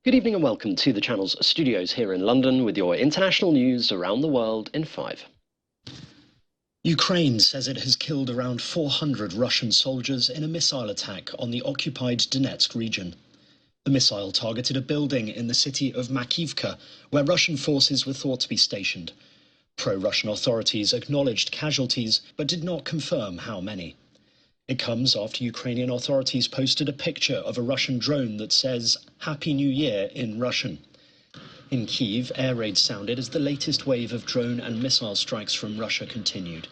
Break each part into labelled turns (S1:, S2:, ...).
S1: Good evening and welcome to the channel's studios here in London with your international news around the world in 5. Ukraine says it has killed around 400 Russian soldiers in a missile attack on the occupied Donetsk region. The missile targeted a building in the city of Makivka, where Russian forces were thought to be stationed. Pro-Russian authorities acknowledged casualties, but did not confirm how many. It comes after Ukrainian authorities posted a picture of a Russian drone that says Happy New Year in Russian. In Kyiv, air raids sounded as the latest wave of drone and missile strikes from Russia continued.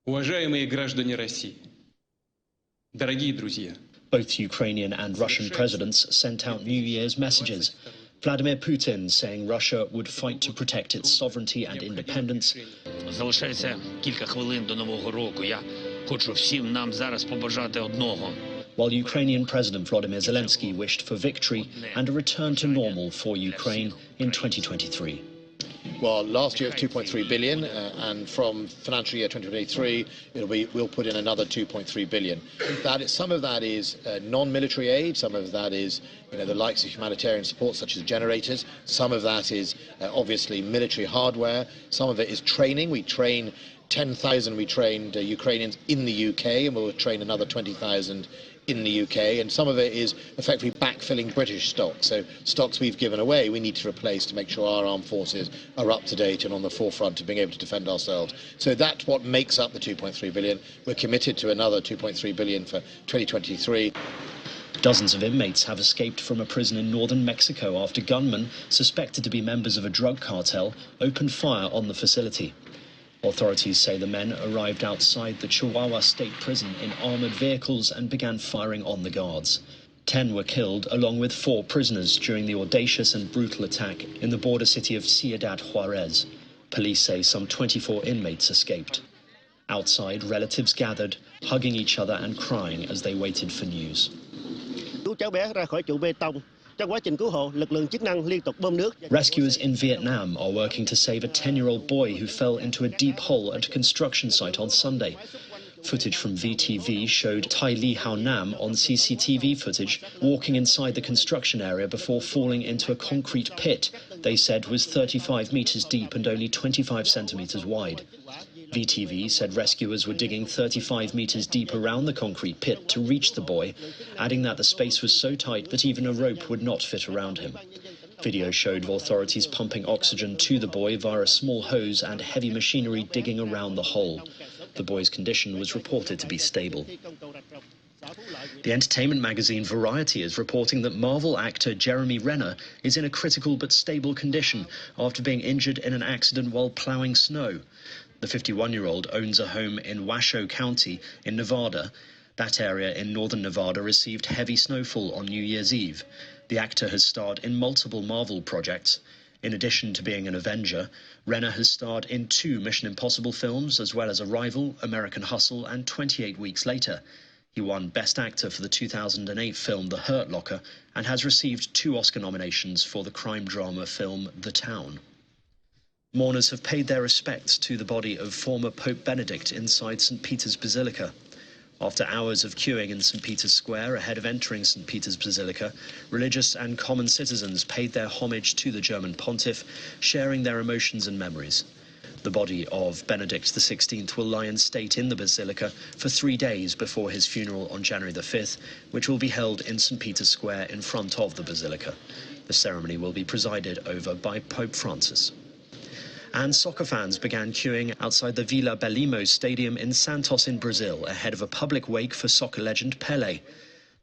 S2: Уважаемые граждане России, дорогие друзья.
S1: Both Ukrainian and Russian presidents sent out New Year's messages. Vladimir Putin saying Russia would fight to protect its sovereignty and independence.
S3: Залишається кілька хвилин до Нового року. Я хочу всім нам зараз побажати одного.
S1: While Ukrainian President Volodymyr Zelensky wished for victory and a return to normal for Ukraine in 2023.
S4: Well, last year it was 2.3 billion, and from financial year 2023, we'll put in another 2.3 billion. Some of that is non-military aid, some of that is the likes of humanitarian support such as generators, some of that is obviously military hardware, some of it is training. We train 10,000 we trained Ukrainians in the UK, and we'll train another 20,000 in the UK, and some of it is effectively backfilling British stocks. So stocks we've given away, we need to replace to make sure our armed forces are up to date and on the forefront of being able to defend ourselves. So that's what makes up the 2.3 billion. We're committed to another 2.3 billion for 2023.
S1: Dozens of inmates have escaped from a prison in northern Mexico after gunmen, suspected to be members of a drug cartel, opened fire on the facility. Authorities say the men arrived outside the Chihuahua state prison in armored vehicles and began firing on the guards. 10 were killed, along with 4 prisoners, during the audacious and brutal attack in the border city of Ciudad Juarez. Police say some 24 inmates escaped. Outside, relatives gathered, hugging each other and crying as they waited for news. Rescuers in Vietnam are working to save a 10-year-old boy who fell into a deep hole at a construction site on Sunday. Footage from VTV showed Tai Ly Hao Nam on CCTV footage walking inside the construction area before falling into a concrete pit they said was 35 meters deep and only 25 centimeters wide. VTV said rescuers were digging 35 meters deep around the concrete pit to reach the boy, adding that the space was so tight that even a rope would not fit around him. Video showed authorities pumping oxygen to the boy via a small hose and heavy machinery digging around the hole. The boy's condition was reported to be stable. The entertainment magazine Variety is reporting that Marvel actor Jeremy Renner is in a critical but stable condition after being injured in an accident while plowing snow. The 51-year-old owns a home in Washoe County in Nevada. That area in northern Nevada received heavy snowfall on New Year's Eve. The actor has starred in multiple Marvel projects. In addition to being an Avenger, Renner has starred in 2 Mission Impossible films, as well as Arrival, American Hustle, and 28 Weeks Later. He won Best Actor for the 2008 film The Hurt Locker and has received 2 Oscar nominations for the crime drama film The Town. Mourners have paid their respects to the body of former Pope Benedict inside St. Peter's Basilica. After hours of queuing in St. Peter's Square ahead of entering St. Peter's Basilica, religious and common citizens paid their homage to the German pontiff, sharing their emotions and memories. The body of Benedict XVI will lie in state in the Basilica for 3 days before his funeral on January the 5th, which will be held in St. Peter's Square in front of the Basilica. The ceremony will be presided over by Pope Francis. And soccer fans began queuing outside the Vila Belimo Stadium in Santos in Brazil ahead of a public wake for soccer legend Pelé.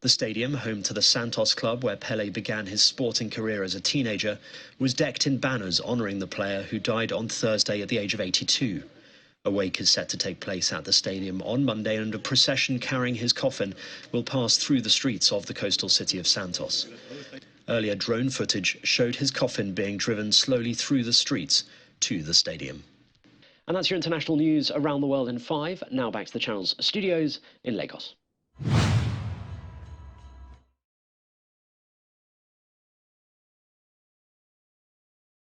S1: The stadium, home to the Santos club where Pelé began his sporting career as a teenager, was decked in banners honouring the player who died on Thursday at the age of 82. A wake is set to take place at the stadium on Monday, and a procession carrying his coffin will pass through the streets of the coastal city of Santos. Earlier drone footage showed his coffin being driven slowly through the streets to the stadium. And that's your international news around the world in 5. Now back to the channel's studios in Lagos.